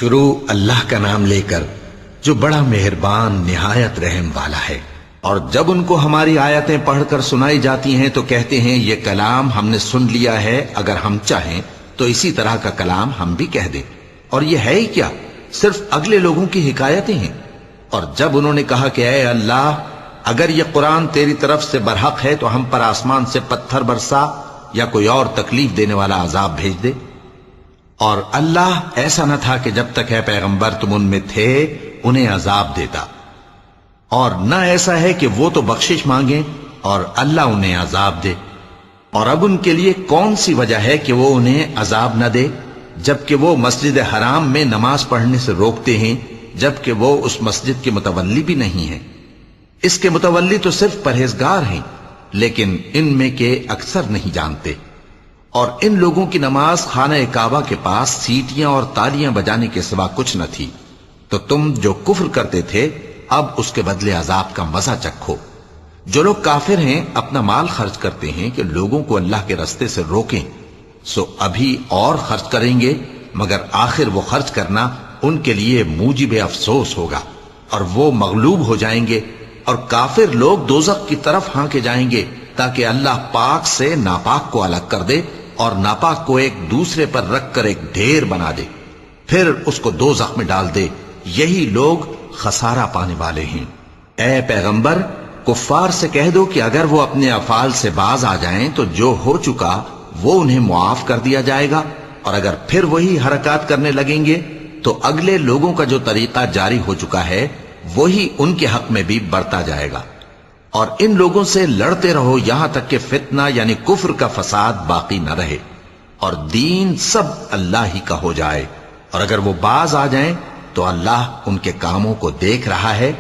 شروع اللہ کا نام لے کر جو بڑا مہربان نہایت رحم والا ہے۔ اور جب ان کو ہماری آیتیں پڑھ کر سنائی جاتی ہیں تو کہتے ہیں یہ کلام ہم نے سن لیا ہے، اگر ہم چاہیں تو اسی طرح کا کلام ہم بھی کہہ دیں، اور یہ ہے ہی کیا، صرف اگلے لوگوں کی حکایتیں ہیں۔ اور جب انہوں نے کہا کہ اے اللہ، اگر یہ قرآن تیری طرف سے برحق ہے تو ہم پر آسمان سے پتھر برسا یا کوئی اور تکلیف دینے والا عذاب بھیج دے۔ اور اللہ ایسا نہ تھا کہ جب تک اے پیغمبر تم ان میں تھے انہیں عذاب دیتا، اور نہ ایسا ہے کہ وہ تو بخشش مانگیں اور اللہ انہیں عذاب دے۔ اور اب ان کے لیے کون سی وجہ ہے کہ وہ انہیں عذاب نہ دے، جبکہ وہ مسجد حرام میں نماز پڑھنے سے روکتے ہیں، جبکہ وہ اس مسجد کے متولی بھی نہیں ہیں۔ اس کے متولی تو صرف پرہیزگار ہیں، لیکن ان میں کے اکثر نہیں جانتے۔ اور ان لوگوں کی نماز خانہ کعبہ کے پاس سیٹیاں اور تالیاں بجانے کے سوا کچھ نہ تھی، تو تم جو کفر کرتے تھے اب اس کے بدلے عذاب کا مزہ چکھو۔ جو لوگ کافر ہیں اپنا مال خرچ کرتے ہیں کہ لوگوں کو اللہ کے رستے سے روکیں، سو ابھی اور خرچ کریں گے، مگر آخر وہ خرچ کرنا ان کے لیے موجب افسوس ہوگا، اور وہ مغلوب ہو جائیں گے، اور کافر لوگ دوزخ کی طرف ہانکے جائیں گے تاکہ اللہ پاک سے ناپاک کو الگ کر دے اور ناپاک کو ایک دوسرے پر رکھ کر ایک ڈھیر بنا دے، پھر اس کو دوزخ میں ڈال دے۔ یہی لوگ خسارہ پانے والے ہیں۔ اے پیغمبر، کفار سے کہہ دو کہ اگر وہ اپنے افعال سے باز آ جائیں تو جو ہو چکا وہ انہیں معاف کر دیا جائے گا، اور اگر پھر وہی حرکات کرنے لگیں گے تو اگلے لوگوں کا جو طریقہ جاری ہو چکا ہے وہی ان کے حق میں بھی برتا جائے گا۔ اور ان لوگوں سے لڑتے رہو یہاں تک کہ فتنہ یعنی کفر کا فساد باقی نہ رہے، اور دین سب اللہ ہی کا ہو جائے۔ اور اگر وہ باز آ جائیں تو اللہ ان کے کاموں کو دیکھ رہا ہے،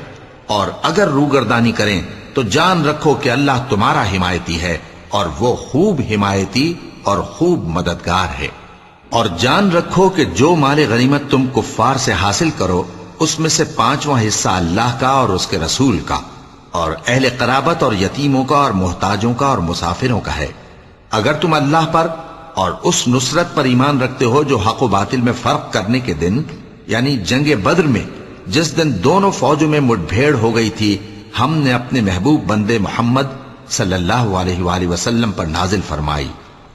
اور اگر روگردانی کریں تو جان رکھو کہ اللہ تمہارا حمایتی ہے، اور وہ خوب حمایتی اور خوب مددگار ہے۔ اور جان رکھو کہ جو مال غنیمت تم کفار سے حاصل کرو اس میں سے 5واں حصہ اللہ کا اور اس کے رسول کا، اور اہل قرابت اور یتیموں کا اور محتاجوں کا اور مسافروں کا ہے۔ اگر تم اللہ پر اور اس نصرت پر ایمان رکھتے ہو جو حق و باطل میں فرق کرنے کے دن یعنی جنگ بدر میں جس دن دونوں فوجوں میں مٹ بھیڑ ہو گئی تھی، ہم نے اپنے محبوب بندے محمد صلی اللہ علیہ وآلہ وسلم پر نازل فرمائی،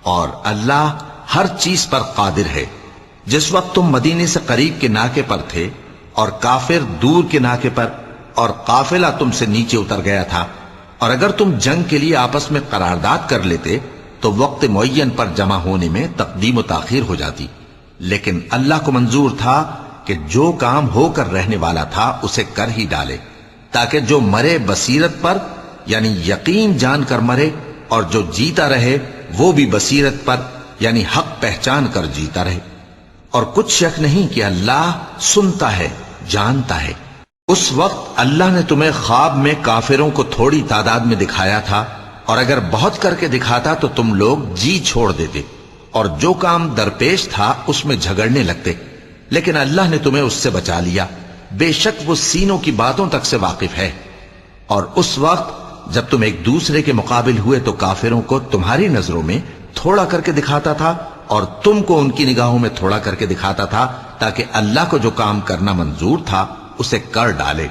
اور اللہ ہر چیز پر قادر ہے۔ جس وقت تم مدینے سے قریب کے ناکے پر تھے اور کافر دور کے ناکے پر، اور قافلہ تم سے نیچے اتر گیا تھا، اور اگر تم جنگ کے لیے آپس میں قرارداد کر لیتے تو وقت معین پر جمع ہونے میں تقدیم و تاخیر ہو جاتی، لیکن اللہ کو منظور تھا کہ جو کام ہو کر رہنے والا تھا اسے کر ہی ڈالے، تاکہ جو مرے بصیرت پر یعنی یقین جان کر مرے، اور جو جیتا رہے وہ بھی بصیرت پر یعنی حق پہچان کر جیتا رہے۔ اور کچھ شک نہیں کہ اللہ سنتا ہے، جانتا ہے۔ اس وقت اللہ نے تمہیں خواب میں کافروں کو تھوڑی تعداد میں دکھایا تھا، اور اگر بہت کر کے دکھاتا تو تم لوگ جی چھوڑ دیتے، اور جو کام درپیش تھا اس میں جھگڑنے لگتے، لیکن اللہ نے تمہیں اس سے بچا لیا، بے شک وہ سینوں کی باتوں تک سے واقف ہے۔ اور اس وقت جب تم ایک دوسرے کے مقابل ہوئے تو کافروں کو تمہاری نظروں میں تھوڑا کر کے دکھاتا تھا، اور تم کو ان کی نگاہوں میں تھوڑا کر کے دکھاتا تھا، تاکہ اللہ کو جو کام کرنا منظور تھا اسے کر ڈالے۔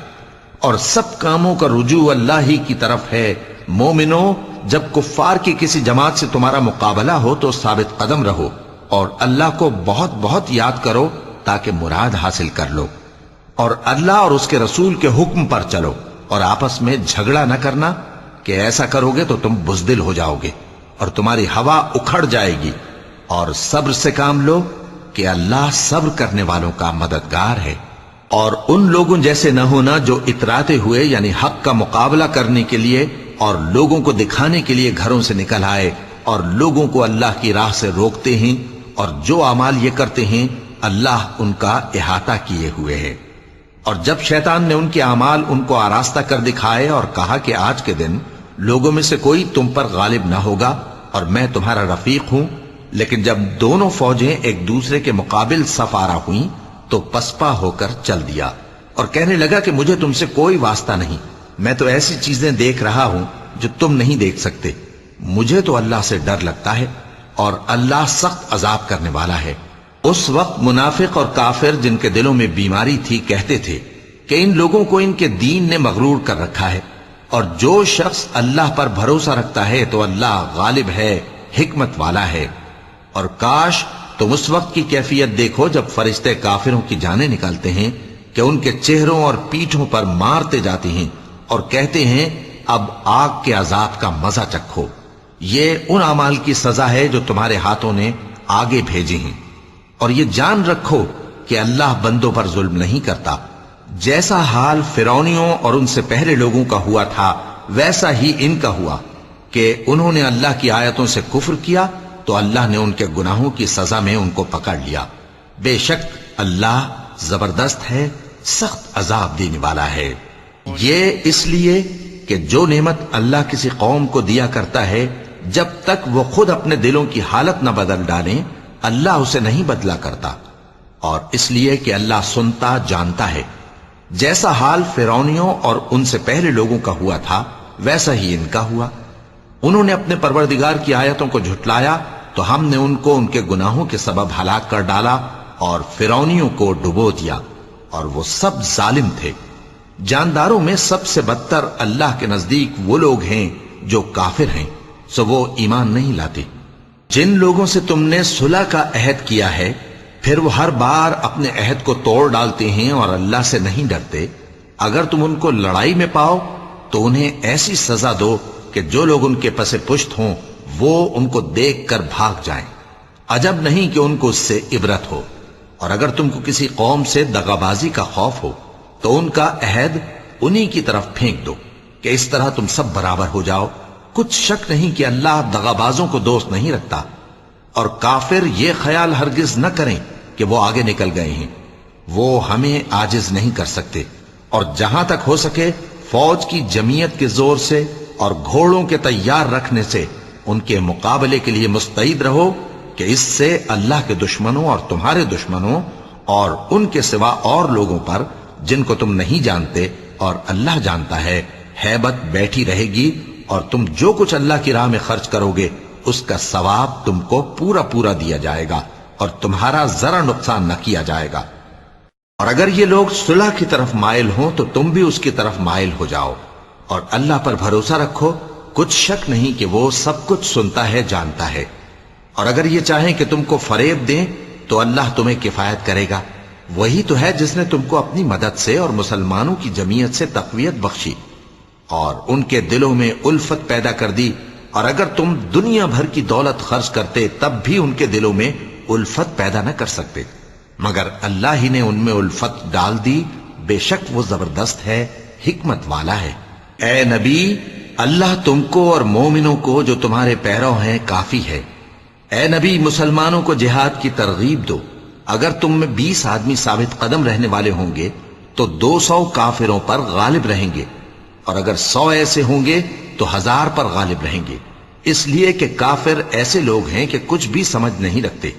اور سب کاموں کا رجوع اللہ ہی کی طرف ہے۔ مومنو، جب کفار کی کسی جماعت سے تمہارا مقابلہ ہو تو ثابت قدم رہو، اور اللہ کو بہت بہت یاد کرو تاکہ مراد حاصل کر لو، اور اللہ اور اس کے رسول کے حکم پر چلو، اور آپس میں جھگڑا نہ کرنا، کہ ایسا کرو گے تو تم بزدل ہو جاؤ گے اور تمہاری ہوا اکھڑ جائے گی۔ اور صبر سے کام لو کہ اللہ صبر کرنے والوں کا مددگار ہے۔ اور ان لوگوں جیسے نہ ہونا جو اتراتے ہوئے یعنی حق کا مقابلہ کرنے کے لیے اور لوگوں کو دکھانے کے لیے گھروں سے نکل آئے اور لوگوں کو اللہ کی راہ سے روکتے ہیں، اور جو اعمال یہ کرتے ہیں اللہ ان کا احاطہ کیے ہوئے ہے۔ اور جب شیطان نے ان کے اعمال ان کو آراستہ کر دکھائے اور کہا کہ آج کے دن لوگوں میں سے کوئی تم پر غالب نہ ہوگا اور میں تمہارا رفیق ہوں، لیکن جب دونوں فوجیں ایک دوسرے کے مقابل صف آرا ہوئیں تو پسپا ہو کر چل دیا، اور کہنے لگا کہ مجھے تم سے کوئی واسطہ نہیں، میں تو ایسی چیزیں دیکھ رہا ہوں جو تم نہیں دیکھ سکتے۔ مجھے تو اللہ سے ڈر لگتا ہے، اور اللہ سخت عذاب کرنے والا ہے۔ اس وقت منافق اور کافر جن کے دلوں میں بیماری تھی کہتے تھے کہ ان لوگوں کو ان کے دین نے مغرور کر رکھا ہے، اور جو شخص اللہ پر بھروسہ رکھتا ہے تو اللہ غالب ہے، حکمت والا ہے۔ اور کاش تم اس وقت کی کیفیت دیکھو جب فرشتے کافروں کی جانیں نکالتے ہیں کہ ان کے چہروں اور پیٹھوں پر مارتے جاتے ہیں اور کہتے ہیں اب آگ کے عذاب کا مزہ چکھو، یہ ان اعمال کی سزا ہے جو تمہارے ہاتھوں نے آگے بھیجی ہیں۔ اور یہ جان رکھو کہ اللہ بندوں پر ظلم نہیں کرتا، جیسا حال فرعونیوں اور ان سے پہلے لوگوں کا ہوا تھا ویسا ہی ان کا ہوا کہ انہوں نے اللہ کی آیتوں سے کفر کیا تو اللہ نے ان کے گناہوں کی سزا میں ان کو پکڑ لیا۔ بے شک اللہ زبردست ہے، سخت عذاب دینے والا ہے۔ یہ اس لیے کہ جو نعمت اللہ کسی قوم کو دیا کرتا ہے جب تک وہ خود اپنے دلوں کی حالت نہ بدل ڈالیں اللہ اسے نہیں بدلا کرتا، اور اس لیے کہ اللہ سنتا جانتا ہے۔ جیسا حال فرعونیوں اور ان سے پہلے لوگوں کا ہوا تھا ویسا ہی ان کا ہوا۔ انہوں نے اپنے پروردگار کی آیتوں کو جھٹلایا تو ہم نے ان کو ان کے گناہوں کے سبب ہلاک کر ڈالا اور فرعونیوں کو ڈبو دیا، اور وہ سب ظالم تھے۔ جانداروں میں سب سے بدتر اللہ کے نزدیک وہ لوگ ہیں جو کافر ہیں، سو وہ ایمان نہیں لاتے۔ جن لوگوں سے تم نے صلح کا عہد کیا ہے پھر وہ ہر بار اپنے عہد کو توڑ ڈالتے ہیں اور اللہ سے نہیں ڈرتے، اگر تم ان کو لڑائی میں پاؤ تو انہیں ایسی سزا دو کہ جو لوگ ان کے پس پشت ہوں وہ ان کو دیکھ کر بھاگ جائیں، عجب نہیں کہ ان کو اس سے عبرت ہو۔ اور اگر تم کو کسی قوم سے دغابازی کا خوف ہو تو ان کا عہد انہی کی طرف پھینک دو کہ اس طرح تم سب برابر ہو جاؤ۔ کچھ شک نہیں کہ اللہ دغابازوں کو دوست نہیں رکھتا، اور کافر یہ خیال ہرگز نہ کریں کہ وہ آگے نکل گئے ہیں، وہ ہمیں عاجز نہیں کر سکتے۔ اور جہاں تک ہو سکے فوج کی جمعیت کے زور سے اور گھوڑوں کے تیار رکھنے سے ان کے مقابلے کے لیے مستعد رہو کہ اس سے اللہ کے دشمنوں اور تمہارے دشمنوں اور ان کے سوا اور لوگوں پر جن کو تم نہیں جانتے اور اللہ جانتا ہے ہیبت بیٹھی رہے گی، اور تم جو کچھ اللہ کی راہ میں خرچ کرو گے اس کا ثواب تم کو پورا پورا دیا جائے گا اور تمہارا ذرا نقصان نہ کیا جائے گا۔ اور اگر یہ لوگ صلح کی طرف مائل ہوں تو تم بھی اس کی طرف مائل ہو جاؤ، اور اللہ پر بھروسہ رکھو، کچھ شک نہیں کہ وہ سب کچھ سنتا ہے جانتا ہے۔ اور اگر یہ چاہیں کہ تم کو فریب دیں تو اللہ تمہیں کفایت کرے گا، وہی تو ہے جس نے تم کو اپنی مدد سے اور مسلمانوں کی جمعیت سے تقویت بخشی اور ان کے دلوں میں الفت پیدا کر دی، اور اگر تم دنیا بھر کی دولت خرچ کرتے تب بھی ان کے دلوں میں الفت پیدا نہ کر سکتے، مگر اللہ ہی نے ان میں الفت ڈال دی، بے شک وہ زبردست ہے، حکمت والا ہے۔ اے نبی، اللہ تم کو اور مومنوں کو جو تمہارے پیرو ہیں کافی ہے۔ اے نبی، مسلمانوں کو جہاد کی ترغیب دو، اگر تم میں 20 آدمی ثابت قدم رہنے والے ہوں گے تو 200 کافروں پر غالب رہیں گے، اور اگر 100 ایسے ہوں گے تو 1000 پر غالب رہیں گے، اس لیے کہ کافر ایسے لوگ ہیں کہ کچھ بھی سمجھ نہیں رکھتے۔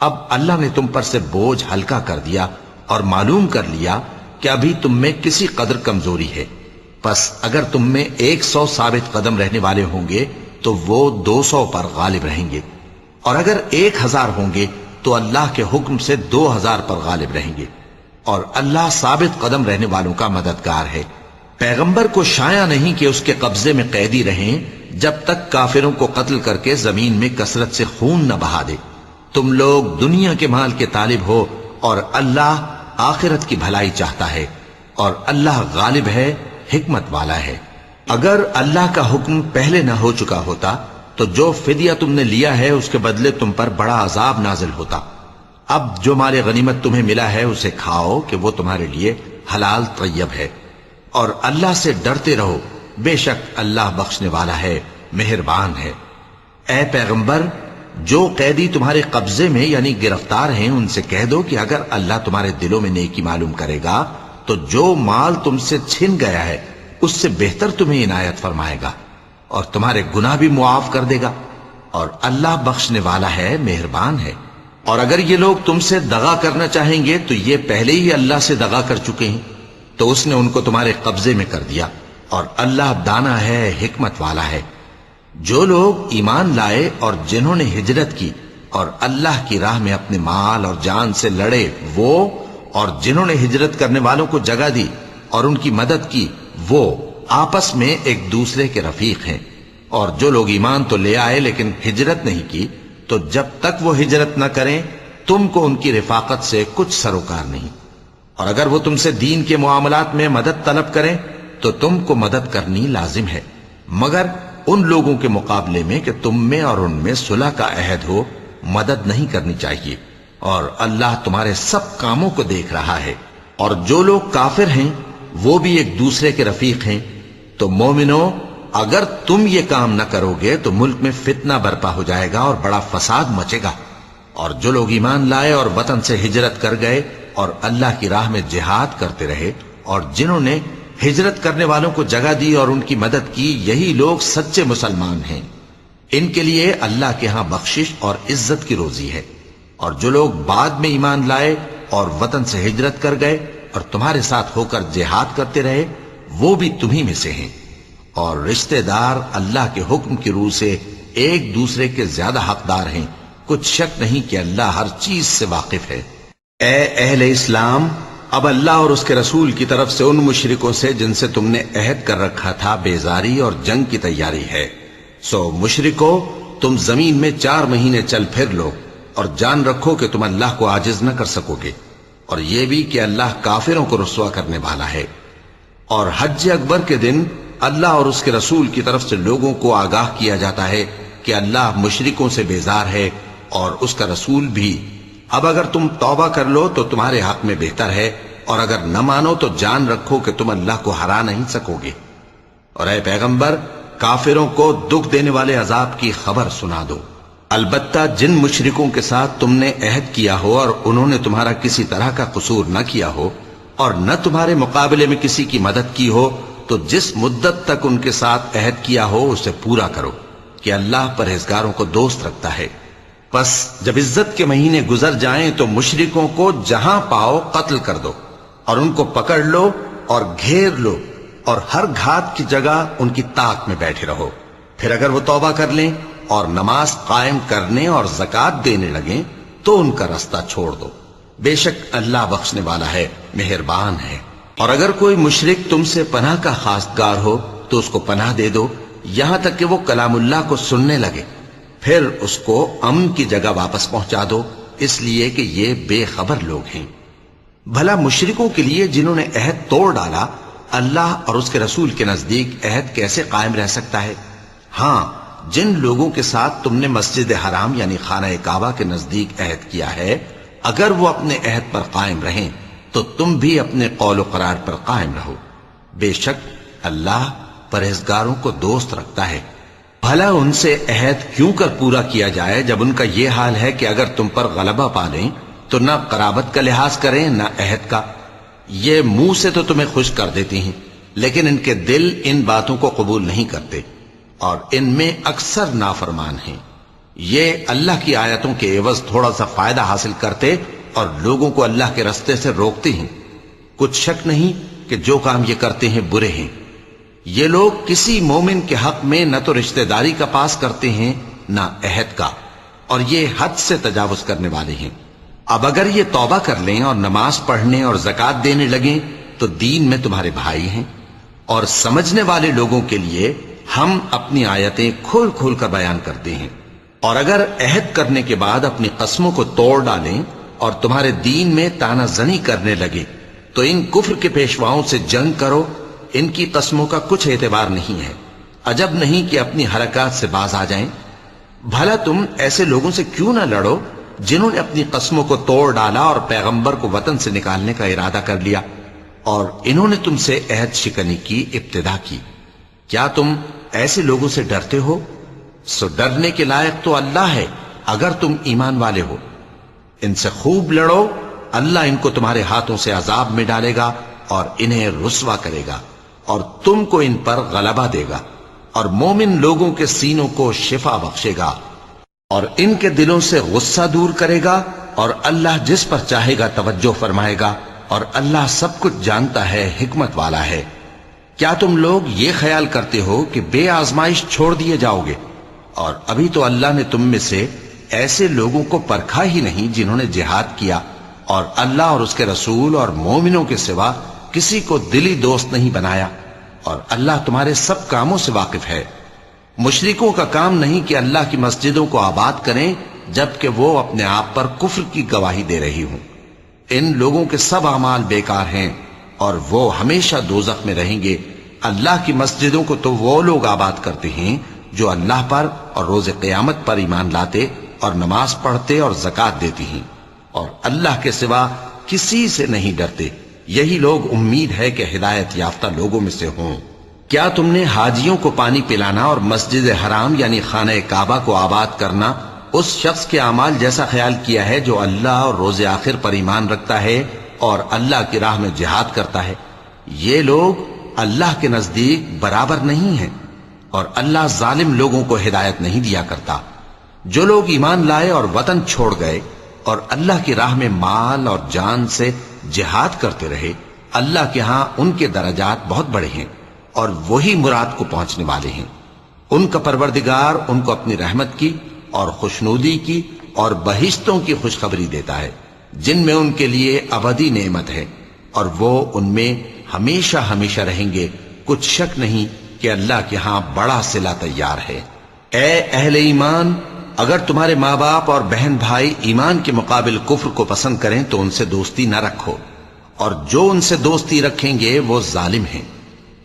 اب اللہ نے تم پر سے بوجھ ہلکا کر دیا اور معلوم کر لیا کہ ابھی تم میں کسی قدر کمزوری ہے، پس اگر تم میں 100 ثابت قدم رہنے والے ہوں گے تو وہ 200 پر غالب رہیں گے، اور اگر 1000 ہوں گے تو اللہ کے حکم سے 2000 پر غالب رہیں گے، اور اللہ ثابت قدم رہنے والوں کا مددگار ہے۔ پیغمبر کو شایع نہیں کہ اس کے قبضے میں قیدی رہیں جب تک کافروں کو قتل کر کے زمین میں کثرت سے خون نہ بہا دے۔ تم لوگ دنیا کے مال کے طالب ہو اور اللہ آخرت کی بھلائی چاہتا ہے، اور اللہ غالب ہے، حکمت والا ہے۔ اگر اللہ کا حکم پہلے نہ ہو چکا ہوتا تو جو فدیہ تم نے لیا ہے اس کے بدلے تم پر بڑا عذاب نازل ہوتا۔ اب جو مال غنیمت تمہیں ملا ہے اسے کھاؤ کہ وہ تمہارے لیے حلال طیب ہے، اور اللہ سے ڈرتے رہو، بے شک اللہ بخشنے والا ہے، مہربان ہے۔ اے پیغمبر، جو قیدی تمہارے قبضے میں یعنی گرفتار ہیں ان سے کہہ دو کہ اگر اللہ تمہارے دلوں میں نیکی معلوم کرے گا تو جو مال تم سے چھن گیا ہے اس سے بہتر تمہیں عنایت فرمائے گا اور تمہارے گناہ بھی معاف کر دے گا، اور اللہ بخشنے والا ہے، مہربان ہے۔ اور اگر یہ لوگ تم سے دغا کرنا چاہیں گے تو یہ پہلے ہی اللہ سے دغا کر چکے ہیں، تو اس نے ان کو تمہارے قبضے میں کر دیا، اور اللہ دانا ہے، حکمت والا ہے۔ جو لوگ ایمان لائے اور جنہوں نے ہجرت کی اور اللہ کی راہ میں اپنے مال اور جان سے لڑے وہ، اور جنہوں نے ہجرت کرنے والوں کو جگہ دی اور ان کی مدد کی وہ آپس میں ایک دوسرے کے رفیق ہیں۔ اور جو لوگ ایمان تو لے آئے لیکن ہجرت نہیں کی، تو جب تک وہ ہجرت نہ کریں تم کو ان کی رفاقت سے کچھ سروکار نہیں۔ اور اگر وہ تم سے دین کے معاملات میں مدد طلب کریں تو تم کو مدد کرنی لازم ہے، مگر ان لوگوں کے مقابلے میں کہ تم میں اور ان میں صلح کا عہد ہو مدد نہیں کرنی چاہیے، اور اللہ تمہارے سب کاموں کو دیکھ رہا ہے۔ اور جو لوگ کافر ہیں وہ بھی ایک دوسرے کے رفیق ہیں۔ تو مومنو، اگر تم یہ کام نہ کرو گے تو ملک میں فتنہ برپا ہو جائے گا اور بڑا فساد مچے گا۔ اور جو لوگ ایمان لائے اور وطن سے ہجرت کر گئے اور اللہ کی راہ میں جہاد کرتے رہے، اور جنہوں نے ہجرت کرنے والوں کو جگہ دی اور ان کی مدد کی، یہی لوگ سچے مسلمان ہیں۔ ان کے لیے اللہ کے ہاں بخشش اور عزت کی روزی ہے۔ اور جو لوگ بعد میں ایمان لائے اور وطن سے ہجرت کر گئے اور تمہارے ساتھ ہو کر جہاد کرتے رہے، وہ بھی تمہیں میں سے ہیں۔ اور رشتہ دار اللہ کے حکم کی روح سے ایک دوسرے کے زیادہ حقدار ہیں، کچھ شک نہیں کہ اللہ ہر چیز سے واقف ہے۔ اے اہل اسلام، اب اللہ اور اس کے رسول کی طرف سے ان مشرکوں سے جن سے تم نے عہد کر رکھا تھا بیزاری اور جنگ کی تیاری ہے۔ سو مشرکو، تم زمین میں 4 مہینے چل پھر لو اور جان رکھو کہ تم اللہ کو عاجز نہ کر سکو گے، اور یہ بھی کہ اللہ کافروں کو رسوا کرنے والا ہے۔ اور حج اکبر کے دن اللہ اور اس کے رسول کی طرف سے لوگوں کو آگاہ کیا جاتا ہے کہ اللہ مشرکوں سے بیزار ہے اور اس کا رسول بھی۔ اب اگر تم توبہ کر لو تو تمہارے حق میں بہتر ہے، اور اگر نہ مانو تو جان رکھو کہ تم اللہ کو ہرا نہیں سکو گے۔ اور اے پیغمبر، کافروں کو دکھ دینے والے عذاب کی خبر سنا دو۔ البتہ جن مشرکوں کے ساتھ تم نے عہد کیا ہو اور انہوں نے تمہارا کسی طرح کا قصور نہ کیا ہو اور نہ تمہارے مقابلے میں کسی کی مدد کی ہو، تو جس مدت تک ان کے ساتھ عہد کیا ہو اسے پورا کرو، کہ اللہ پرہیزگاروں کو دوست رکھتا ہے۔ پس جب عزت کے مہینے گزر جائیں تو مشرکوں کو جہاں پاؤ قتل کر دو، اور ان کو پکڑ لو اور گھیر لو، اور ہر گھات کی جگہ ان کی طاق میں بیٹھے رہو۔ پھر اگر وہ توبہ کر لیں اور نماز قائم کرنے اور زکوٰۃ دینے لگیں تو ان کا رستہ چھوڑ دو، بے شک اللہ بخشنے والا ہے، مہربان ہے۔ اور اگر کوئی مشرک تم سے پناہ کا خواستگار ہو تو اس کو پناہ دے دو، یہاں تک کہ وہ کلام اللہ کو سننے لگے، پھر اس کو امن کی جگہ واپس پہنچا دو، اس لیے کہ یہ بے خبر لوگ ہیں۔ بھلا مشرکوں کے لیے جنہوں نے عہد توڑ ڈالا، اللہ اور اس کے رسول کے نزدیک عہد کیسے قائم رہ سکتا ہے؟ ہاں، جن لوگوں کے ساتھ تم نے مسجد حرام یعنی خانہ کعبہ کے نزدیک عہد کیا ہے، اگر وہ اپنے عہد پر قائم رہیں تو تم بھی اپنے قول و قرار پر قائم رہو، بے شک اللہ پرہیزگاروں کو دوست رکھتا ہے۔ بھلا ان سے عہد کیوں کر پورا کیا جائے جب ان کا یہ حال ہے کہ اگر تم پر غلبہ پا لیں تو نہ قرابت کا لحاظ کریں نہ عہد کا۔ یہ منہ سے تو تمہیں خوش کر دیتی ہیں، لیکن ان کے دل ان باتوں کو قبول نہیں کرتے، اور ان میں اکثر نافرمان ہیں۔ یہ اللہ کی آیتوں کے عوض تھوڑا سا فائدہ حاصل کرتے اور لوگوں کو اللہ کے رستے سے روکتے ہیں۔ کچھ شک نہیں کہ جو کام یہ کرتے ہیں برے ہیں۔ یہ لوگ کسی مومن کے حق میں نہ تو رشتہ داری کا پاس کرتے ہیں نہ عہد کا، اور یہ حد سے تجاوز کرنے والے ہیں۔ اب اگر یہ توبہ کر لیں اور نماز پڑھنے اور زکوٰۃ دینے لگیں تو دین میں تمہارے بھائی ہیں، اور سمجھنے والے لوگوں کے لیے ہم اپنی آیتیں کھول کھول کر بیان کرتے ہیں۔ اور اگر عہد کرنے کے بعد اپنی قسموں کو توڑ ڈالیں اور تمہارے دین میں تانا زنی کرنے لگے تو ان کفر کے پیشواؤں سے جنگ کرو، ان کی قسموں کا کچھ اعتبار نہیں ہے، عجب نہیں کہ اپنی حرکات سے باز آ جائیں۔ بھلا تم ایسے لوگوں سے کیوں نہ لڑو جنہوں نے اپنی قسموں کو توڑ ڈالا اور پیغمبر کو وطن سے نکالنے کا ارادہ کر لیا، اور انہوں نے تم سے عہد شکنی کی ابتدا کی۔ کیا تم ایسے لوگوں سے ڈرتے ہو؟ سو ڈرنے کے لائق تو اللہ ہے اگر تم ایمان والے ہو۔ ان سے خوب لڑو، اللہ ان کو تمہارے ہاتھوں سے عذاب میں ڈالے گا اور انہیں رسوا کرے گا، اور تم کو ان پر غلبہ دے گا، اور مومن لوگوں کے سینوں کو شفا بخشے گا، اور ان کے دلوں سے غصہ دور کرے گا، اور اللہ جس پر چاہے گا توجہ فرمائے گا، اور اللہ سب کچھ جانتا ہے، حکمت والا ہے۔ کیا تم لوگ یہ خیال کرتے ہو کہ بے آزمائش چھوڑ دیے جاؤ گے؟ اور ابھی تو اللہ نے تم میں سے ایسے لوگوں کو پرکھا ہی نہیں جنہوں نے جہاد کیا اور اللہ اور اس کے رسول اور مومنوں کے سوا کسی کو دلی دوست نہیں بنایا، اور اللہ تمہارے سب کاموں سے واقف ہے۔ مشرکوں کا کام نہیں کہ اللہ کی مسجدوں کو آباد کریں جبکہ وہ اپنے آپ پر کفر کی گواہی دے رہی ہوں۔ ان لوگوں کے سب اعمال بیکار ہیں اور وہ ہمیشہ دوزخ میں رہیں گے۔ اللہ کی مسجدوں کو تو وہ لوگ آباد کرتے ہیں جو اللہ پر اور روز قیامت پر ایمان لاتے اور نماز پڑھتے اور زکوٰۃ دیتی ہیں اور اللہ کے سوا کسی سے نہیں ڈرتے۔ یہی لوگ امید ہے کہ ہدایت یافتہ لوگوں میں سے ہوں۔ کیا تم نے حاجیوں کو پانی پلانا اور مسجد حرام یعنی خانہ کعبہ کو آباد کرنا اس شخص کے اعمال جیسا خیال کیا ہے جو اللہ اور روز آخر پر ایمان رکھتا ہے اور اللہ کی راہ میں جہاد کرتا ہے؟ یہ لوگ اللہ کے نزدیک برابر نہیں ہیں، اور اللہ ظالم لوگوں کو ہدایت نہیں دیا کرتا۔ جو لوگ ایمان لائے اور وطن چھوڑ گئے اور اللہ کی راہ میں مال اور جان سے جہاد کرتے رہے، اللہ کے ہاں ان کے درجات بہت بڑے ہیں اور وہی مراد کو پہنچنے والے ہیں۔ ان کا پروردگار ان کو اپنی رحمت کی اور خوشنودی کی اور بہشتوں کی خوشخبری دیتا ہے جن میں ان کے لیے ابدی نعمت ہے، اور وہ ان میں ہمیشہ ہمیشہ رہیں گے۔ کچھ شک نہیں کہ اللہ کے ہاں بڑا صلہ تیار ہے۔ اے اہل ایمان، اگر تمہارے ماں باپ اور بہن بھائی ایمان کے مقابل کفر کو پسند کریں تو ان سے دوستی نہ رکھو، اور جو ان سے دوستی رکھیں گے وہ ظالم ہیں۔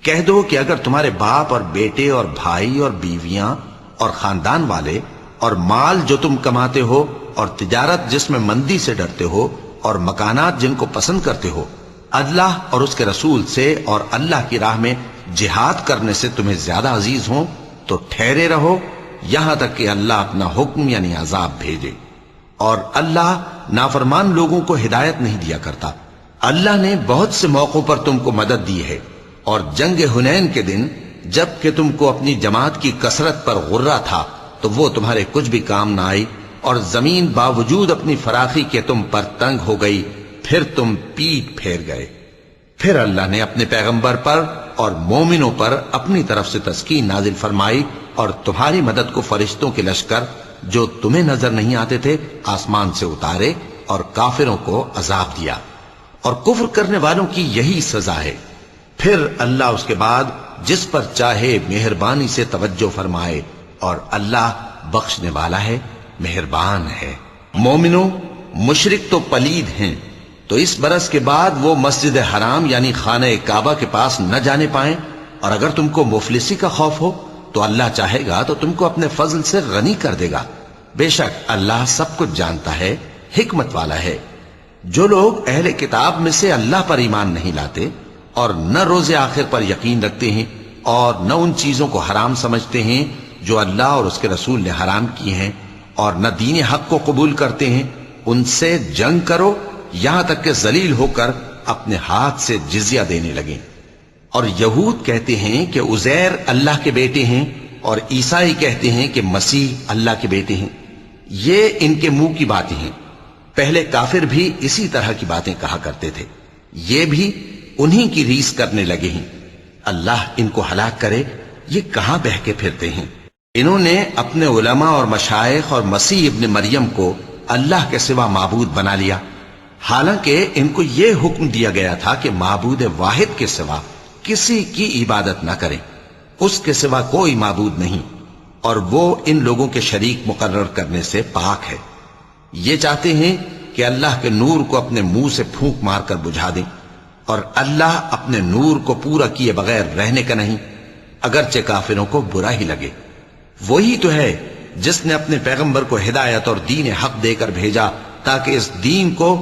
کہہ دو کہ اگر تمہارے باپ اور بیٹے اور بھائی اور بیویاں اور خاندان والے اور مال جو تم کماتے ہو اور تجارت جس میں مندی سے ڈرتے ہو اور مکانات جن کو پسند کرتے ہو اللہ اور اس کے رسول سے اور اللہ کی راہ میں جہاد کرنے سے تمہیں زیادہ عزیز ہوں تو ٹھہرے رہو یہاں تک کہ اللہ اپنا حکم یعنی عذاب بھیجے، اور اللہ نافرمان لوگوں کو ہدایت نہیں دیا کرتا۔ اللہ نے بہت سے موقعوں پر تم کو مدد دی ہے، اور جنگ حنین کے دن جب کہ تم کو اپنی جماعت کی کثرت پر غرہ تھا تو وہ تمہارے کچھ بھی کام نہ آئی، اور زمین باوجود اپنی فراخی کے تم پر تنگ ہو گئی، پھر تم پیٹ پھیر گئے۔ پھر اللہ نے اپنے پیغمبر پر اور مومنوں پر اپنی طرف سے تسکین نازل فرمائی اور تمہاری مدد کو فرشتوں کے لشکر جو تمہیں نظر نہیں آتے تھے آسمان سے اتارے اور کافروں کو عذاب دیا، اور کفر کرنے والوں کی یہی سزا ہے۔ پھر اللہ اس کے بعد جس پر چاہے مہربانی سے توجہ فرمائے، اور اللہ بخشنے والا ہے، مہربان ہے۔ مومنوں، مشرک تو پلید ہیں، تو اس برس کے بعد وہ مسجد حرام یعنی خانہ کعبہ کے پاس نہ جانے پائیں، اور اگر تم کو مفلسی کا خوف ہو تو اللہ چاہے گا تو تم کو اپنے فضل سے غنی کر دے گا۔ بے شک اللہ سب کچھ جانتا ہے، حکمت والا ہے۔ جو لوگ اہل کتاب میں سے اللہ پر ایمان نہیں لاتے اور نہ روز آخر پر یقین رکھتے ہیں اور نہ ان چیزوں کو حرام سمجھتے ہیں جو اللہ اور اس کے رسول نے حرام کی ہیں، اور نہ دین حق کو قبول کرتے ہیں، ان سے جنگ کرو یہاں تک کہ ذلیل ہو کر اپنے ہاتھ سے جزیہ دینے لگیں۔ اور یہود کہتے ہیں کہ عزیر اللہ کے بیٹے ہیں، اور عیسائی کہتے ہیں کہ مسیح اللہ کے بیٹے ہیں۔ یہ ان کے منہ کی باتیں ہیں، پہلے کافر بھی اسی طرح کی باتیں کہا کرتے تھے، یہ بھی انہی کی ریس کرنے لگے ہیں۔ اللہ ان کو ہلاک کرے، یہ کہاں بہہ کے پھرتے ہیں۔ انہوں نے اپنے علماء اور مشائخ اور مسیح ابن مریم کو اللہ کے سوا معبود بنا لیا، حالانکہ ان کو یہ حکم دیا گیا تھا کہ معبود واحد کے سوا کسی کی عبادت نہ کریں، اس کے سوا کوئی معبود نہیں، اور وہ ان لوگوں کے شریک مقرر کرنے سے پاک ہے۔ یہ چاہتے ہیں کہ اللہ کے نور کو اپنے منہ سے پھونک مار کر بجھا دیں، اور اللہ اپنے نور کو پورا کیے بغیر رہنے کا نہیں، اگرچہ کافروں کو برا ہی لگے۔ وہی تو ہے جس نے اپنے پیغمبر کو ہدایت اور دین حق دے کر بھیجا تاکہ اس دین کو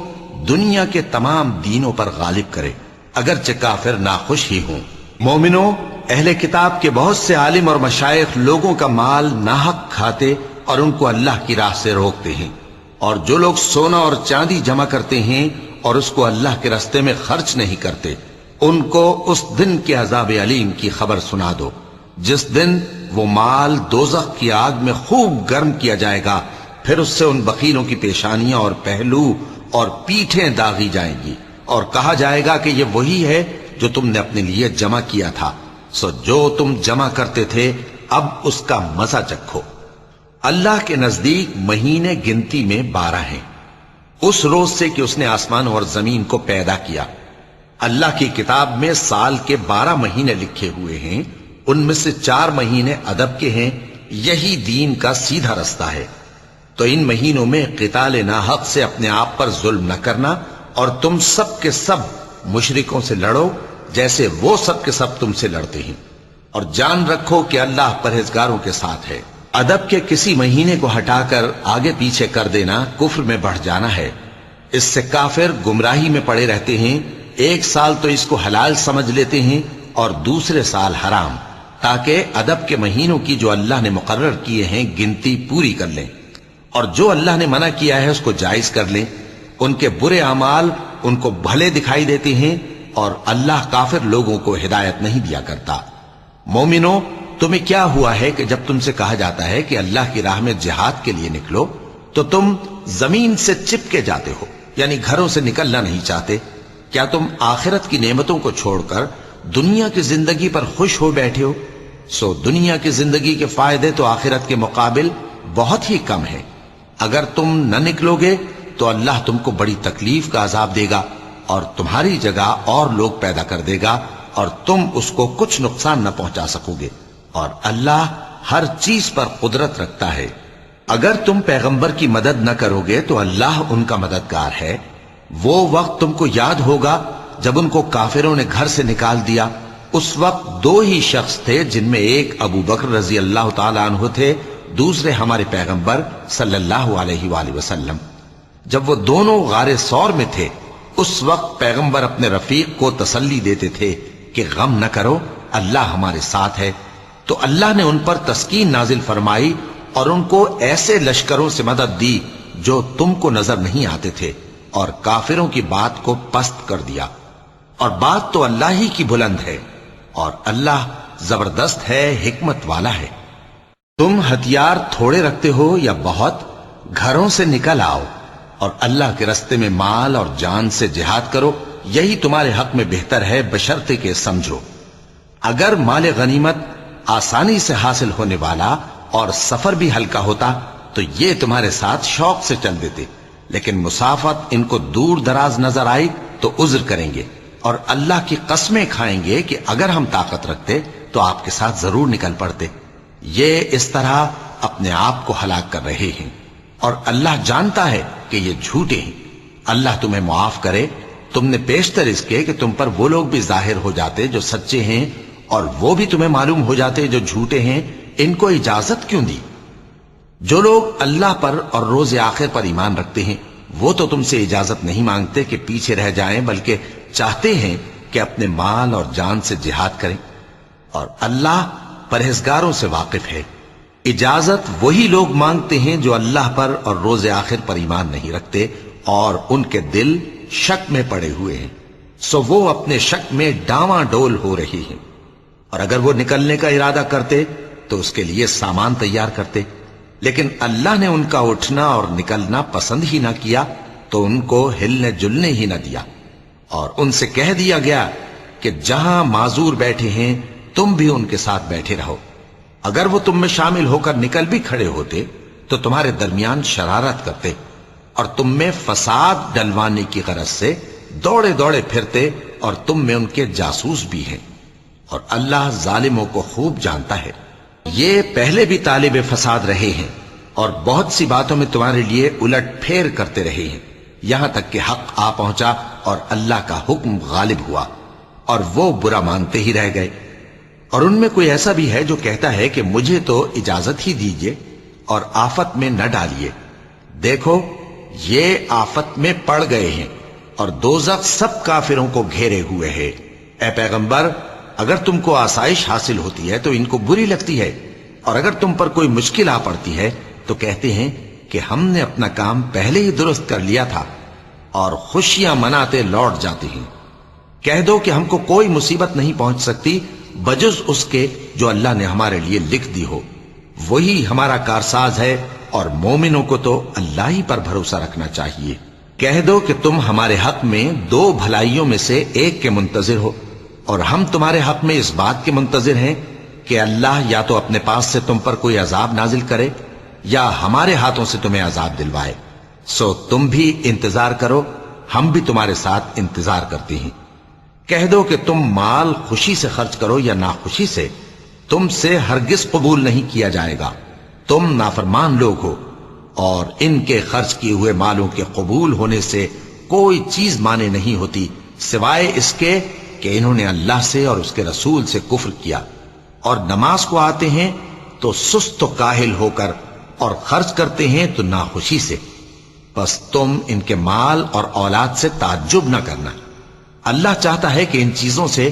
دنیا کے تمام دینوں پر غالب کرے، اگرچہ کافر ناخوش ہی ہوں۔ مومنوں، اہل کتاب کے بہت سے عالم اور مشائخ لوگوں کا مال ناحق کھاتے اور ان کو اللہ کی راہ سے روکتے ہیں، اور جو لوگ سونا اور چاندی جمع کرتے ہیں اور اس کو اللہ کے راستے میں خرچ نہیں کرتے، ان کو اس دن کے عذاب علیم کی خبر سنا دو، جس دن وہ مال دوزخ کی آگ میں خوب گرم کیا جائے گا، پھر اس سے ان بخیلوں کی پیشانیاں اور پہلو اور پیٹھیں داغی جائیں گی، اور کہا جائے گا کہ یہ وہی ہے جو تم نے اپنے لیے جمع کیا تھا، سو جو تم جمع کرتے تھے اب اس کا مزہ چکھو۔ اللہ کے نزدیک مہینے گنتی میں 12 ہیں، اس روز سے کہ اس نے آسمان اور زمین کو پیدا کیا۔ اللہ کی کتاب میں سال کے 12 مہینے لکھے ہوئے ہیں، ان میں سے 4 مہینے ادب کے ہیں، یہی دین کا سیدھا رستہ ہے۔ تو ان مہینوں میں قتال ناحق سے اپنے آپ پر ظلم نہ کرنا، اور تم سب کے سب مشرکوں سے لڑو جیسے وہ سب کے سب تم سے لڑتے ہیں، اور جان رکھو کہ اللہ پرہیزگاروں کے ساتھ ہے۔ ادب کے کسی مہینے کو ہٹا کر آگے پیچھے کر دینا کفر میں بڑھ جانا ہے، اس سے کافر گمراہی میں پڑے رہتے ہیں۔ ایک سال تو اس کو حلال سمجھ لیتے ہیں اور دوسرے سال حرام، تاکہ ادب کے مہینوں کی جو اللہ نے مقرر کیے ہیں گنتی پوری کر لیں، اور جو اللہ نے منع کیا ہے اس کو جائز کر لیں۔ ان کے برے اعمال ان کو بھلے دکھائی دیتے ہیں، اور اللہ کافر لوگوں کو ہدایت نہیں دیا کرتا۔ مومنو، تمہیں کیا ہوا ہے کہ جب تم سے کہا جاتا ہے کہ اللہ کی راہ میں جہاد کے لیے نکلو تو تم زمین سے چپکے جاتے ہو، یعنی گھروں سے نکلنا نہیں چاہتے؟ کیا تم آخرت کی نعمتوں کو چھوڑ کر دنیا کی زندگی پر خوش ہو بیٹھے ہو؟ سو دنیا کی زندگی کے فائدے تو آخرت کے مقابل بہت ہی کم ہے۔ اگر تم نہ نکلو گے تو اللہ تم کو بڑی تکلیف کا عذاب دے گا، اور تمہاری جگہ اور لوگ پیدا کر دے گا، اور تم اس کو کچھ نقصان نہ پہنچا سکو گے، اور اللہ ہر چیز پر قدرت رکھتا ہے۔ اگر تم پیغمبر کی مدد نہ کرو گے تو اللہ ان کا مددگار ہے۔ وہ وقت تم کو یاد ہوگا جب ان کو کافروں نے گھر سے نکال دیا۔ اس وقت 2 ہی شخص تھے، جن میں ایک ابو بکر رضی اللہ تعالی عنہ تھے، دوسرے ہمارے پیغمبر صلی اللہ علیہ وآلہ وسلم۔ جب وہ دونوں غار ثور میں تھے، اس وقت پیغمبر اپنے رفیق کو تسلی دیتے تھے کہ غم نہ کرو، اللہ ہمارے ساتھ ہے۔ تو اللہ نے ان پر تسکین نازل فرمائی اور ان کو ایسے لشکروں سے مدد دی جو تم کو نظر نہیں آتے تھے، اور کافروں کی بات کو پست کر دیا۔ اور بات تو اللہ ہی کی بلند ہے، اور اللہ زبردست ہے، حکمت والا ہے۔ تم ہتھیار تھوڑے رکھتے ہو یا بہت، گھروں سے نکل آؤ اور اللہ کے رستے میں مال اور جان سے جہاد کرو، یہی تمہارے حق میں بہتر ہے، بشرطے کہ سمجھو۔ اگر مال غنیمت آسانی سے حاصل ہونے والا اور سفر بھی ہلکا ہوتا تو یہ تمہارے ساتھ شوق سے چل دیتے، لیکن مسافت ان کو دور دراز نظر آئی تو عذر کریں گے، اور اللہ کی قسمیں کھائیں گے کہ اگر ہم طاقت رکھتے تو آپ کے ساتھ ضرور نکل پڑتے۔ یہ اس طرح اپنے آپ کو ہلاک کر رہے ہیں، اور اللہ جانتا ہے کہ یہ جھوٹے ہیں۔ اللہ تمہیں معاف کرے۔ تم نے پیشتر اس کے کہ تم پر وہ لوگ بھی ظاہر ہو جاتے جو سچے ہیں، اور وہ بھی تمہیں معلوم ہو جاتے جو جھوٹے ہیں۔ ان کو اجازت کیوں دی؟ جو لوگ اللہ پر اور روز آخر پر ایمان رکھتے ہیں وہ تو تم سے اجازت نہیں مانگتے کہ پیچھے رہ جائیں، بلکہ چاہتے ہیں کہ اپنے مال اور جان سے جہاد کریں، اور اللہ پرہیزگاروں سے واقف ہے۔ اجازت وہی لوگ مانگتے ہیں جو اللہ پر اور روز آخر پر ایمان نہیں رکھتے اور ان کے دل شک میں پڑے ہوئے ہیں، سو وہ اپنے شک میں ڈاواں ڈول ہو رہی ہیں۔ اور اگر وہ نکلنے کا ارادہ کرتے تو اس کے لیے سامان تیار کرتے، لیکن اللہ نے ان کا اٹھنا اور نکلنا پسند ہی نہ کیا تو ان کو ہلنے جلنے ہی نہ دیا، اور ان سے کہہ دیا گیا کہ جہاں معذور بیٹھے ہیں تم بھی ان کے ساتھ بیٹھے رہو۔ اگر وہ تم میں شامل ہو کر نکل بھی کھڑے ہوتے تو تمہارے درمیان شرارت کرتے اور تم میں فساد ڈلوانے کی غرض سے دوڑے دوڑے پھرتے، اور تم میں ان کے جاسوس بھی ہیں، اور اللہ ظالموں کو خوب جانتا ہے۔ یہ پہلے بھی طالب فساد رہے ہیں اور بہت سی باتوں میں تمہارے لیے الٹ پھیر کرتے رہے ہیں، یہاں تک کہ حق آ پہنچا اور اللہ کا حکم غالب ہوا، اور وہ برا مانتے ہی رہ گئے۔ اور ان میں کوئی ایسا بھی ہے جو کہتا ہے کہ مجھے تو اجازت ہی دیجئے اور آفت میں نہ ڈالیے۔ دیکھو یہ آفت میں پڑ گئے ہیں، اور دوزخ سب کافروں کو گھیرے ہوئے ہے۔ اے پیغمبر، اگر تم کو آسائش حاصل ہوتی ہے تو ان کو بری لگتی ہے، اور اگر تم پر کوئی مشکل آ پڑتی ہے تو کہتے ہیں کہ ہم نے اپنا کام پہلے ہی درست کر لیا تھا، اور خوشیاں مناتے لوٹ جاتے ہیں۔ کہہ دو کہ ہم کو کوئی مصیبت نہیں پہنچ سکتی بجز اس کے جو اللہ نے ہمارے لیے لکھ دی ہو، وہی ہمارا کارساز ہے، اور مومنوں کو تو اللہ ہی پر بھروسہ رکھنا چاہیے۔ کہہ دو کہ تم ہمارے حق میں 2 بھلائیوں میں سے ایک کے منتظر ہو، اور ہم تمہارے حق میں اس بات کے منتظر ہیں کہ اللہ یا تو اپنے پاس سے تم پر کوئی عذاب نازل کرے، یا ہمارے ہاتھوں سے تمہیں عذاب دلوائے، سو تم بھی انتظار کرو، ہم بھی تمہارے ساتھ انتظار کرتے ہیں۔ کہہ دو کہ تم مال خوشی سے خرچ کرو یا ناخوشی سے، تم سے ہرگز قبول نہیں کیا جائے گا، تم نافرمان لوگ ہو، اور ان کے خرچ کیے ہوئے مالوں کے قبول ہونے سے کوئی چیز مانے نہیں ہوتی سوائے اس کے کہ انہوں نے اللہ سے اور اس کے رسول سے کفر کیا، اور نماز کو آتے ہیں تو سست و کاہل ہو کر، اور خرچ کرتے ہیں تو ناخوشی سے، بس تم ان کے مال اور اولاد سے تعجب نہ کرنا۔ اللہ چاہتا ہے کہ ان چیزوں سے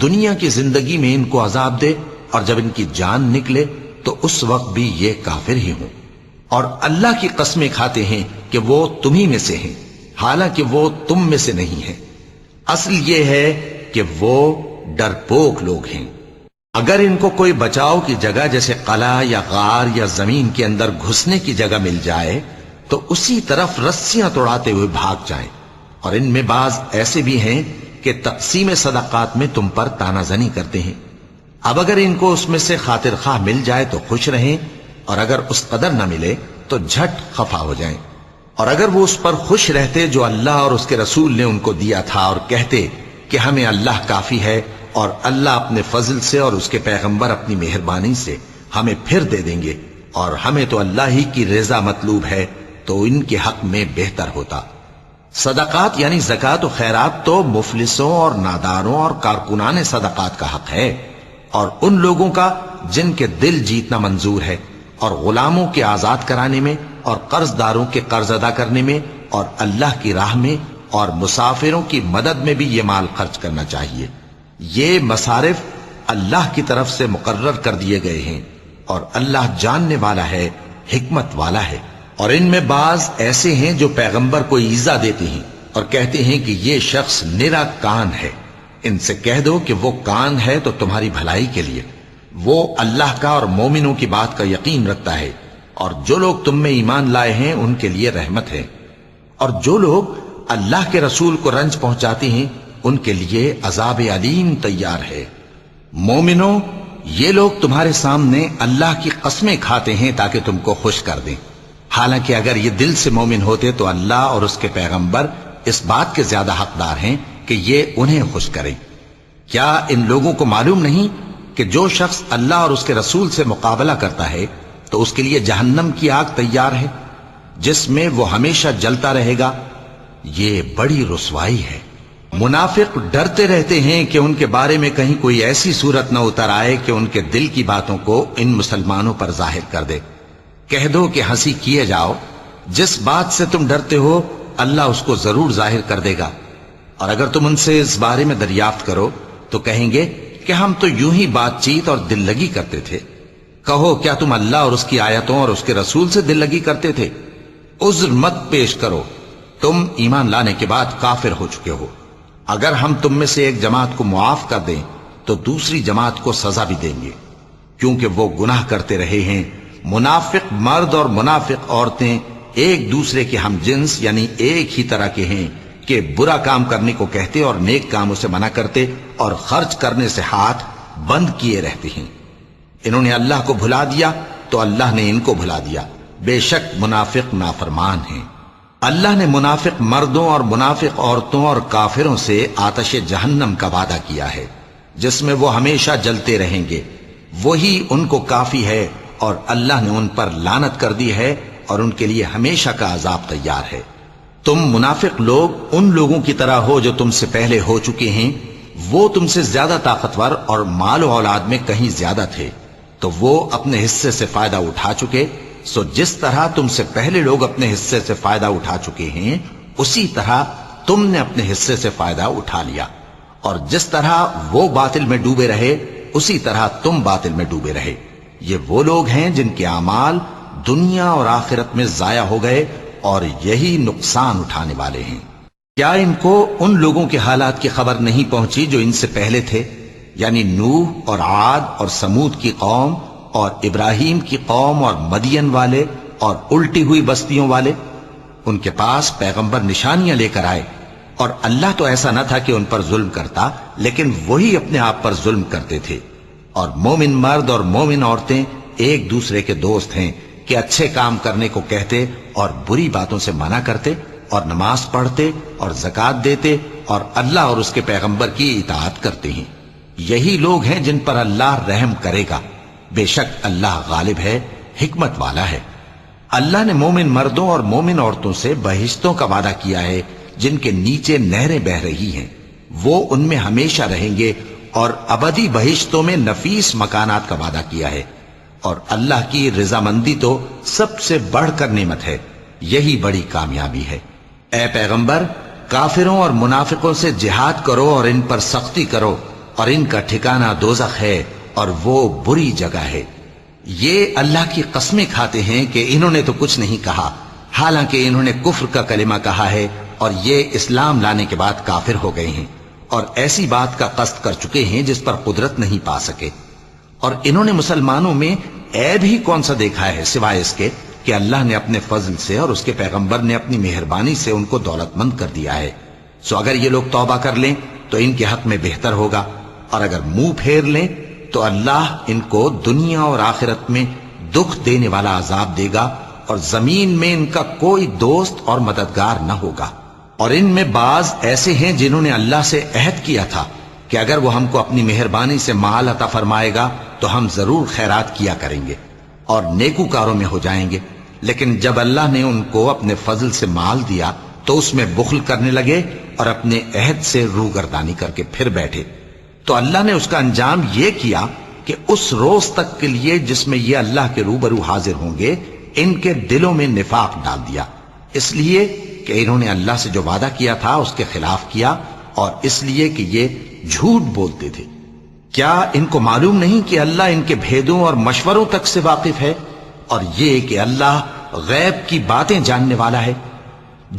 دنیا کی زندگی میں ان کو عذاب دے، اور جب ان کی جان نکلے تو اس وقت بھی یہ کافر ہی ہوں، اور اللہ کی قسمیں کھاتے ہیں کہ وہ تمہیں میں سے ہیں، حالانکہ وہ تم میں سے نہیں ہیں۔ اصل یہ ہے کہ وہ ڈرپوک لوگ ہیں۔ اگر ان کو کوئی بچاؤ کی جگہ جیسے قلعہ یا غار یا زمین کے اندر گھسنے کی جگہ مل جائے تو اسی طرف رسیاں توڑاتے ہوئے بھاگ جائیں، اور ان میں بعض ایسے بھی ہیں کہ تقسیم صدقات میں تم پر تانا زنی کرتے ہیں۔ اب اگر ان کو اس میں سے خاطر خواہ مل جائے تو خوش رہیں، اور اگر اس قدر نہ ملے تو جھٹ خفا ہو جائیں، اور اگر وہ اس پر خوش رہتے جو اللہ اور اس کے رسول نے ان کو دیا تھا، اور کہتے کہ ہمیں اللہ کافی ہے، اور اللہ اپنے فضل سے اور اس کے پیغمبر اپنی مہربانی سے ہمیں پھر دے دیں گے، اور ہمیں تو اللہ ہی کی رضا مطلوب ہے، تو ان کے حق میں بہتر ہوتا۔ صدقات یعنی زکوٰۃ و خیرات تو مفلسوں اور ناداروں اور کارکنان صدقات کا حق ہے، اور ان لوگوں کا جن کے دل جیتنا منظور ہے، اور غلاموں کے آزاد کرانے میں، اور قرض داروں کے قرض ادا کرنے میں، اور اللہ کی راہ میں، اور مسافروں کی مدد میں بھی یہ مال خرچ کرنا چاہیے۔ یہ مصارف اللہ کی طرف سے مقرر کر دیے گئے ہیں، اور اللہ جاننے والا ہے، حکمت والا ہے۔ اور ان میں بعض ایسے ہیں جو پیغمبر کو ایذا دیتے ہیں اور کہتے ہیں کہ یہ شخص نرا کان ہے۔ ان سے کہہ دو کہ وہ کان ہے تو تمہاری بھلائی کے لیے، وہ اللہ کا اور مومنوں کی بات کا یقین رکھتا ہے، اور جو لوگ تم میں ایمان لائے ہیں ان کے لیے رحمت ہے، اور جو لوگ اللہ کے رسول کو رنج پہنچاتے ہیں ان کے لیے عذاب علیم تیار ہے۔ مومنوں، یہ لوگ تمہارے سامنے اللہ کی قسمیں کھاتے ہیں تاکہ تم کو خوش کر دیں، حالانکہ اگر یہ دل سے مومن ہوتے تو اللہ اور اس کے پیغمبر اس بات کے زیادہ حقدار ہیں کہ یہ انہیں خوش کریں۔ کیا ان لوگوں کو معلوم نہیں کہ جو شخص اللہ اور اس کے رسول سے مقابلہ کرتا ہے تو اس کے لیے جہنم کی آگ تیار ہے جس میں وہ ہمیشہ جلتا رہے گا؟ یہ بڑی رسوائی ہے۔ منافق ڈرتے رہتے ہیں کہ ان کے بارے میں کہیں کوئی ایسی صورت نہ اتر آئے کہ ان کے دل کی باتوں کو ان مسلمانوں پر ظاہر کر دے۔ کہہ دو کہ ہنسی کیے جاؤ، جس بات سے تم ڈرتے ہو اللہ اس کو ضرور ظاہر کر دے گا، اور اگر تم ان سے اس بارے میں دریافت کرو تو کہیں گے کہ ہم تو یوں ہی بات چیت اور دل لگی کرتے تھے۔ کہو کیا تم اللہ اور اس کی آیتوں اور اس کے رسول سے دل لگی کرتے تھے؟ عذر مت پیش کرو، تم ایمان لانے کے بعد کافر ہو چکے ہو۔ اگر ہم تم میں سے ایک جماعت کو معاف کر دیں تو دوسری جماعت کو سزا بھی دیں گے، کیونکہ وہ گناہ کرتے رہے ہیں۔ منافق مرد اور منافق عورتیں ایک دوسرے کے ہم جنس یعنی ایک ہی طرح کے ہیں کہ برا کام کرنے کو کہتے اور نیک کاموں سے منع کرتے اور خرچ کرنے سے ہاتھ بند کیے رہتے ہیں۔ انہوں نے اللہ کو بھلا دیا تو اللہ نے ان کو بھلا دیا، بے شک منافق نافرمان ہیں۔ اللہ نے منافق مردوں اور منافق عورتوں اور کافروں سے آتش جہنم کا وعدہ کیا ہے جس میں وہ ہمیشہ جلتے رہیں گے، وہی ان کو کافی ہے، اور اللہ نے ان پر لعنت کر دی ہے اور ان کے لیے ہمیشہ کا عذاب تیار ہے۔ تم منافق لوگ ان لوگوں کی طرح ہو جو تم سے پہلے ہو چکے ہیں، وہ تم سے زیادہ طاقتور اور مال و اولاد میں کہیں زیادہ تھے، تو وہ اپنے حصے سے فائدہ اٹھا چکے، سو جس طرح تم سے پہلے لوگ اپنے حصے سے فائدہ اٹھا چکے ہیں اسی طرح تم نے اپنے حصے سے فائدہ اٹھا لیا، اور جس طرح وہ باطل میں ڈوبے رہے اسی طرح تم باطل میں ڈوبے رہے۔ یہ وہ لوگ ہیں جن کے اعمال دنیا اور آخرت میں ضائع ہو گئے اور یہی نقصان اٹھانے والے ہیں۔ کیا ان کو ان لوگوں کے حالات کی خبر نہیں پہنچی جو ان سے پہلے تھے، یعنی نوح اور عاد اور سمود کی قوم اور ابراہیم کی قوم اور مدین والے اور الٹی ہوئی بستیوں والے؟ ان کے پاس پیغمبر نشانیاں لے کر آئے، اور اللہ تو ایسا نہ تھا کہ ان پر ظلم کرتا، لیکن وہی اپنے آپ پر ظلم کرتے تھے۔ اور مومن مرد اور مومن عورتیں ایک دوسرے کے دوست ہیں کہ اچھے کام کرنے کو کہتے اور بری باتوں سے منع کرتے اور نماز پڑھتے اور زکات دیتے اور اللہ اور اس کے پیغمبر کی اطاعت کرتے ہیں، یہی لوگ ہیں جن پر اللہ رحم کرے گا۔ بے شک اللہ غالب ہے، حکمت والا ہے۔ اللہ نے مومن مردوں اور مومن عورتوں سے بہشتوں کا وعدہ کیا ہے جن کے نیچے نہریں بہہ رہی ہیں، وہ ان میں ہمیشہ رہیں گے، اور ابدی بہشتوں میں نفیس مکانات کا وعدہ کیا ہے۔ اور اللہ کی رضامندی تو سب سے بڑھ کر نعمت ہے، یہی بڑی کامیابی ہے۔ اے پیغمبر، کافروں اور منافقوں سے جہاد کرو اور ان پر سختی کرو، اور ان کا ٹھکانہ دوزخ ہے اور وہ بری جگہ ہے۔ یہ اللہ کی قسمیں کھاتے ہیں کہ انہوں نے تو کچھ نہیں کہا، حالانکہ انہوں نے کفر کا کلمہ کہا ہے اور یہ اسلام لانے کے بعد کافر ہو گئے ہیں، اور ایسی بات کا قصد کر چکے ہیں جس پر قدرت نہیں پا سکے۔ اور انہوں نے مسلمانوں میں عیب ہی کون سا دیکھا ہے سوائے اس کے کہ اللہ نے اپنے فضل سے اور اس کے پیغمبر نے اپنی مہربانی سے ان کو دولت مند کر دیا ہے۔ سو اگر یہ لوگ توبہ کر لیں تو ان کے حق میں بہتر ہوگا، اور اگر منہ پھیر لیں تو اللہ ان کو دنیا اور آخرت میں دکھ دینے والا عذاب دے گا، اور زمین میں ان کا کوئی دوست اور مددگار نہ ہوگا۔ اور ان میں بعض ایسے ہیں جنہوں نے اللہ سے عہد کیا تھا کہ اگر وہ ہم کو اپنی مہربانی سے مال عطا فرمائے گا تو ہم ضرور خیرات کیا کریں گے اور نیکوکاروں میں ہو جائیں گے، لیکن جب اللہ نے ان کو اپنے فضل سے مال دیا تو اس میں بخل کرنے لگے اور اپنے عہد سے روگردانی کر کے پھر بیٹھے۔ تو اللہ نے اس کا انجام یہ کیا کہ اس روز تک کے لیے جس میں یہ اللہ کے روبرو حاضر ہوں گے، ان کے دلوں میں نفاق ڈال دیا، اس لیے کہ انہوں نے اللہ سے جو وعدہ کیا تھا اس کے خلاف کیا، اور اس لیے کہ یہ جھوٹ بولتے تھے۔ کیا ان کو معلوم نہیں کہ اللہ ان کے بھیدوں اور مشوروں تک سے واقف ہے، اور یہ کہ اللہ غیب کی باتیں جاننے والا ہے؟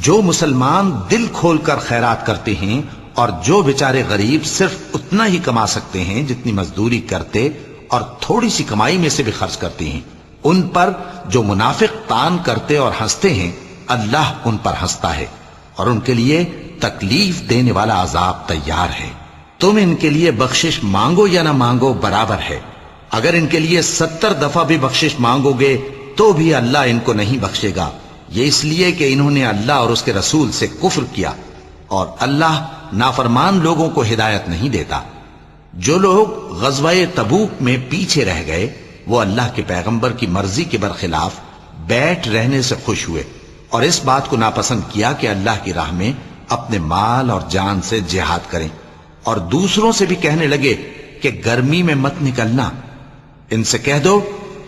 جو مسلمان دل کھول کر خیرات کرتے ہیں اور جو بیچارے غریب صرف اتنا ہی کما سکتے ہیں جتنی مزدوری کرتے اور تھوڑی سی کمائی میں سے بھی خرچ کرتے ہیں، ان پر جو منافق تان کرتے اور ہنستے ہیں، اللہ ان پر ہنستا ہے اور ان کے لیے تکلیف دینے والا عذاب تیار ہے۔ تم ان کے لیے بخشش مانگو یا نہ مانگو برابر ہے، اگر ان کے لیے 70 دفعہ بھی بخشش مانگو گے تو بھی اللہ ان کو نہیں بخشے گا، یہ اس لیے کہ انہوں نے اللہ اور اس کے رسول سے کفر کیا، اور اللہ نافرمان لوگوں کو ہدایت نہیں دیتا۔ جو لوگ غزوہ تبوک میں پیچھے رہ گئے وہ اللہ کے پیغمبر کی مرضی کے برخلاف بیٹھ رہنے سے خوش ہوئے، اور اس بات کو ناپسند کیا کہ اللہ کی راہ میں اپنے مال اور جان سے جہاد کریں، اور دوسروں سے بھی کہنے لگے کہ گرمی میں مت نکلنا۔ ان سے کہہ دو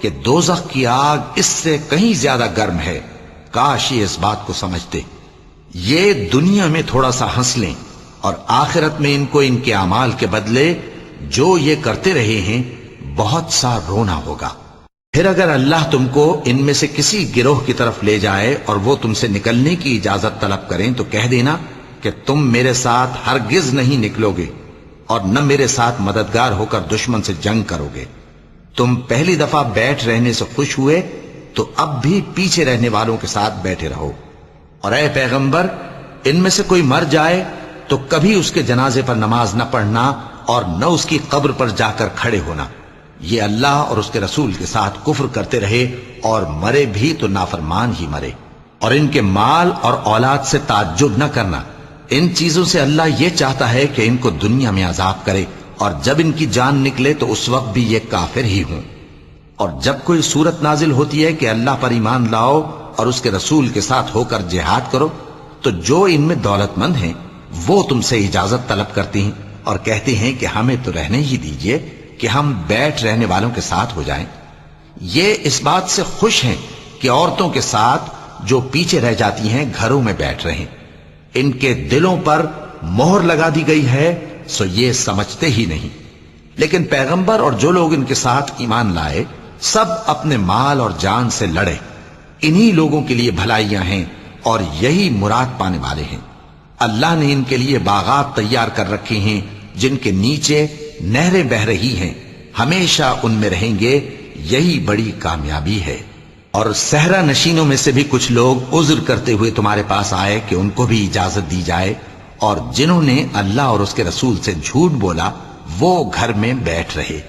کہ دوزخ کی آگ اس سے کہیں زیادہ گرم ہے، کاش یہ اس بات کو سمجھتے۔ یہ دنیا میں تھوڑا سا ہنس لیں اور آخرت میں ان کو ان کے اعمال کے بدلے جو یہ کرتے رہے ہیں بہت سا رونا ہوگا۔ پھر اگر اللہ تم کو ان میں سے کسی گروہ کی طرف لے جائے اور وہ تم سے نکلنے کی اجازت طلب کریں تو کہہ دینا کہ تم میرے ساتھ ہرگز نہیں نکلو گے اور نہ میرے ساتھ مددگار ہو کر دشمن سے جنگ کرو گے۔ تم پہلی دفعہ بیٹھ رہنے سے خوش ہوئے تو اب بھی پیچھے رہنے والوں کے ساتھ بیٹھے رہو، اور اے پیغمبر، ان میں سے کوئی مر جائے تو کبھی اس کے جنازے پر نماز نہ پڑھنا اور نہ اس کی قبر پر جا کر کھڑے ہونا۔ یہ اللہ اور اس کے رسول کے ساتھ کفر کرتے رہے اور مرے بھی تو نافرمان ہی مرے۔ اور ان کے مال اور اولاد سے تعجب نہ کرنا، ان چیزوں سے اللہ یہ چاہتا ہے کہ ان کو دنیا میں عذاب کرے، اور جب ان کی جان نکلے تو اس وقت بھی یہ کافر ہی ہوں۔ اور جب کوئی صورت نازل ہوتی ہے کہ اللہ پر ایمان لاؤ اور اس کے رسول کے ساتھ ہو کر جہاد کرو، تو جو ان میں دولت مند ہیں وہ تم سے اجازت طلب کرتی ہیں اور کہتے ہیں کہ ہمیں تو رہنے ہی دیجئے کہ ہم بیٹھ رہنے والوں کے ساتھ ہو جائیں۔ یہ اس بات سے خوش ہیں کہ عورتوں کے ساتھ جو پیچھے رہ جاتی ہیں گھروں میں بیٹھ رہیں۔ ان کے دلوں پر مہر لگا دی گئی ہے، سو یہ سمجھتے ہی نہیں۔ لیکن پیغمبر اور جو لوگ ان کے ساتھ ایمان لائے سب اپنے مال اور جان سے لڑے، انہی لوگوں کے لیے بھلائیاں ہیں اور یہی مراد پانے والے ہیں۔ اللہ نے ان کے لیے باغات تیار کر رکھے ہیں جن کے نیچے نہریں بہہ رہی ہیں، ہمیشہ ان میں رہیں گے، یہی بڑی کامیابی ہے۔ اور صحرا نشینوں میں سے بھی کچھ لوگ عذر کرتے ہوئے تمہارے پاس آئے کہ ان کو بھی اجازت دی جائے، اور جنہوں نے اللہ اور اس کے رسول سے جھوٹ بولا وہ گھر میں بیٹھ رہے۔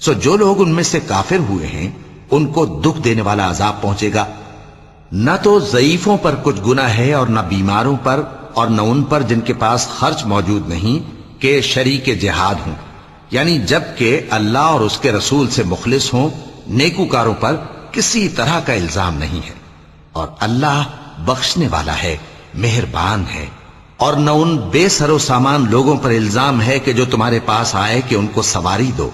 سو جو لوگ ان میں سے کافر ہوئے ہیں ان کو دکھ دینے والا عذاب پہنچے گا۔ نہ تو ضعیفوں پر کچھ گناہ ہے اور نہ بیماروں پر اور نہ ان پر جن کے پاس خرچ موجود نہیں کہ شریک جہاد ہوں، یعنی جب کہ اللہ اور اس کے رسول سے مخلص ہوں، نیکوکاروں پر کسی طرح کا الزام نہیں ہے، اور اللہ بخشنے والا ہے، مہربان ہے۔ اور نہ ان بے سر و سامان لوگوں پر الزام ہے کہ جو تمہارے پاس آئے کہ ان کو سواری دو،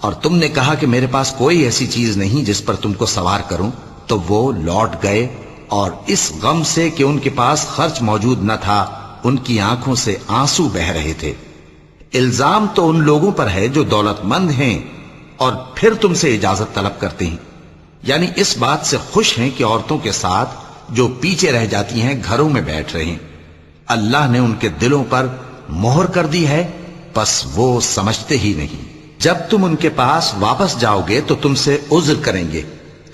اور تم نے کہا کہ میرے پاس کوئی ایسی چیز نہیں جس پر تم کو سوار کروں، تو وہ لوٹ گئے، اور اس غم سے کہ ان کے پاس خرچ موجود نہ تھا ان کی آنکھوں سے آنسو بہ رہے تھے۔ الزام تو ان لوگوں پر ہے جو دولت مند ہیں اور پھر تم سے اجازت طلب کرتے ہیں، یعنی اس بات سے خوش ہیں کہ عورتوں کے ساتھ جو پیچھے رہ جاتی ہیں گھروں میں بیٹھ رہے ہیں۔ اللہ نے ان کے دلوں پر مہر کر دی ہے، پس وہ سمجھتے ہی نہیں۔ جب تم ان کے پاس واپس جاؤ گے تو تم سے عذر کریں گے،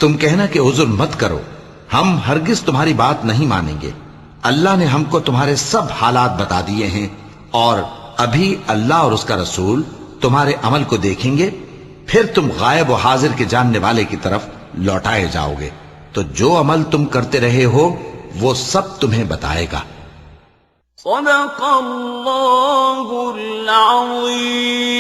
تم کہنا کہ عذر مت کرو، ہم ہرگز تمہاری بات نہیں مانیں گے۔ اللہ نے ہم کو تمہارے سب حالات بتا دیے ہیں، اور ابھی اللہ اور اس کا رسول تمہارے عمل کو دیکھیں گے، پھر تم غائب و حاضر کے جاننے والے کی طرف لوٹائے جاؤ گے، تو جو عمل تم کرتے رہے ہو وہ سب تمہیں بتائے گا۔ صدق اللہ العظیم۔